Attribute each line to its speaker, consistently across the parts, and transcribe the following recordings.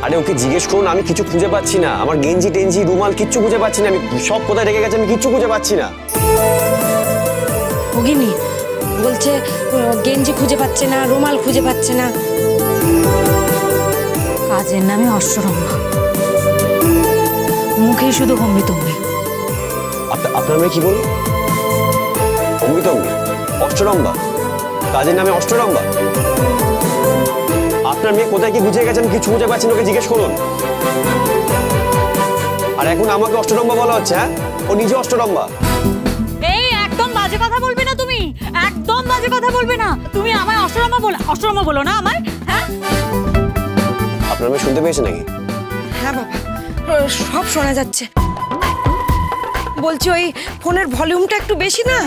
Speaker 1: আরে ওকে জিজ্ঞেস করুন, আমি কিছু খুঁজে পাচ্ছি না। আমার গেঞ্জি টেঞ্জি রুমাল কিচ্ছু খুঁজে পাচ্ছি না। আমি সব কোথায় রেখে গেছে আমি কিচ্ছু খুঁজে পাচ্ছি না।
Speaker 2: ভগিনী বলছে গেঞ্জি খুঁজে পাচ্ছে না, রুমাল খুঁজে পাচ্ছে না। কাজের নামে অষ্টরম্ভা, মুখেই শুধু অমৃতম্বী।
Speaker 1: আপনার মেয়ে কি বলল? অমৃতম্বী? অষ্টরম্ভা? কাজের নামে অষ্টরম্ভা? আপনার মেয়ে কোথায় কি গুছিয়ে গেছে আমি কিছু খুঁজে পাচ্ছি না, ওকে জিজ্ঞেস করুন। আর এখন আমাকে অষ্টরম্ভা বলা হচ্ছে? হ্যাঁ, ও নিজে অষ্টরম্ভা।
Speaker 3: এই একদম বাজে কথা বলবে না তুমি, একদম বাজে কথা বলবে না তুমি। আমায় অষ্টরম্ভা বলো না আমায়। হ্যাঁ,
Speaker 1: আপনার মেয়ে শুনতে পেয়েছে নাকি?
Speaker 2: হ্যাঁ বাবা, সব শোনা যাচ্ছে। বলছি ওই ফোনের ভলিউমটা একটু বেশি না,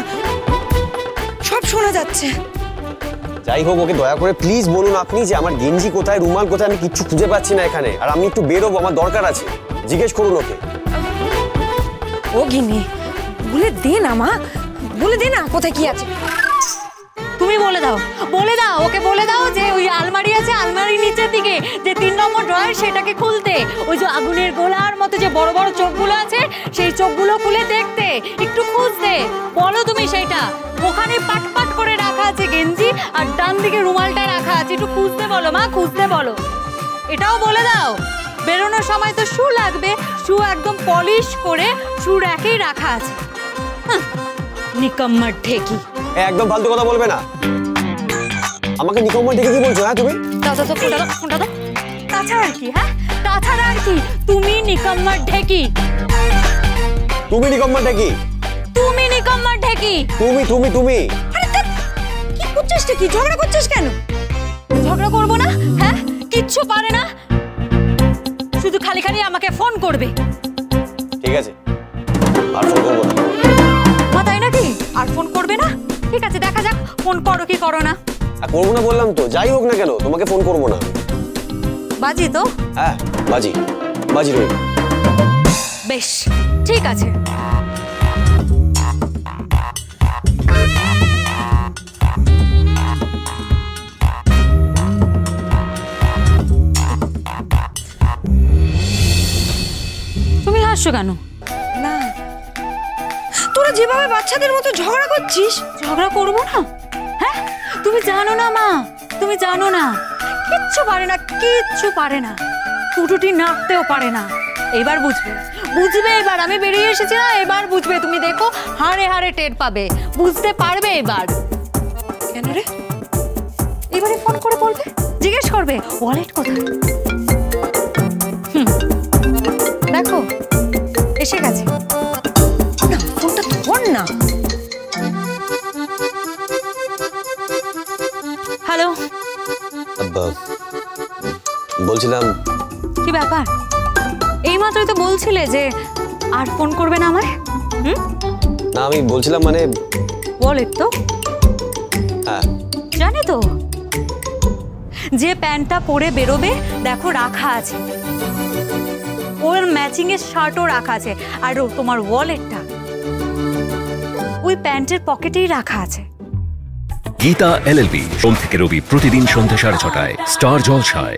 Speaker 2: সব শোনা যাচ্ছে।
Speaker 1: যাই হোক, ওকে দয়া করে প্লিজ বলুন আপনি যে আমার গেঞ্জি কোথায়, রুমাল কোথায়, আমি কিচ্ছু খুঁজে পাচ্ছি না এখানে। আর আমি একটু বেরোবো, আমার দরকার আছে। জিজ্ঞেস করুন ওকে।
Speaker 2: ও গিন্নি বলে দে না মা, বলে দে না কোথায় কি আছে।
Speaker 3: তুমি বলে দাও ওকে, বলে দাও যে ওই আলমারি আছে, আলমারির নিচের দিকে যে 3 নম্বর ড্রয়ার, সেটাকে খুলতে। ওই যে আগুনের গোলার মতো যে বড় বড় চোখগুলো আছে, সেই চোখগুলো খুলে দেখতে, একটু খুঁজতে বলো তুমি। সেইটা ওখানে পাট পাট করে রাখা আছে গেঞ্জি, আর ডান দিকে রুমালটা রাখা আছে। একটু খুঁজতে বলো মা, খুঁজতে বলো। এটাও বলে দাও বেরোনোর সময় তো শু লাগবে, শু একদম পলিশ করে শু র্যাকেই রাখা আছে। নিকম্মার ঢেকি।
Speaker 1: একদম ফালতু কথা বলবে না। আমাকে নিকম্মা ঢেকে কি বলছো? হ্যাঁ তুমি?
Speaker 3: দাদা তো ফোনটা দাও। তাছাড়া আর কি? হ্যাঁ, তাছাড়া আর কি? তুমি নিকম্মার ঢেকি।
Speaker 1: তুমি নিকম্মা ঢেকি?
Speaker 3: তুমি নিকম্মার ঢেকি।
Speaker 1: তুমি
Speaker 2: আরে কি করছিস? কি ঝগড়া করছিস কেন?
Speaker 3: ঝগড়া করবো না? হ্যাঁ, কিচ্ছু পারে না, শুধু খালি খালি আমাকে ফোন করবে।
Speaker 1: ঠিক আছে, আর ফোন করবো না।
Speaker 3: তাই নাকি? আর ফোন করবে না? ঠিক আছে, দেখা যাক ফোন করো কি করো না।
Speaker 1: করবো না বললাম তো, যাই হোক না কেন তোমাকে ফোন করবো না।
Speaker 3: বাজি তো?
Speaker 1: হ্যাঁ বাজি রইল।
Speaker 3: বেশ, ঠিক আছে। তুমি হাসছো কেন?
Speaker 2: না, তোরা যেভাবে বাচ্চাদের মতো ঝগড়া করছিস।
Speaker 3: ঝগড়া করবো না? হ্যাঁ, তুমি জানো না মা, তুমি জানো না, কিচ্ছু পারে না, টুটুটি নাড়তেও পারে না। এবার বুঝবে এবার আমি বেরিয়ে এসেছি না, এবার বুঝবে। তুমি দেখো, হাড়ে হাড়ে টের পাবে, বুঝতে পারবে এবার।
Speaker 2: কেন রে?
Speaker 3: এবারে ফোন করে বলবে, জিজ্ঞেস করবে ওয়ালেট কোথায়। দেখো এসে গেছে।
Speaker 2: না, ফোনটা ধর না।
Speaker 3: হ্যালো,
Speaker 1: বলছিলাম
Speaker 3: কি ব্যাপার? এইমাত্রই তো বলছিলে যে আর ফোন করবে না আমায়।
Speaker 1: না, আমি বলছিলাম মানে
Speaker 3: ওয়ালেট তো
Speaker 1: হ্যাঁ
Speaker 3: জানি তো, যে প্যান্টটা পরে বেরোবে দেখো রাখা আছে, ওর ম্যাচিং এর শার্টও রাখা আছে, আর তোমার ওয়ালেটটা ওই প্যান্টের পকেটেই রাখা আছে।
Speaker 4: গীতা LLB সোম থেকে রবি প্রতিদিন সন্ধ্যা 6:30টায় স্টার জলসায়।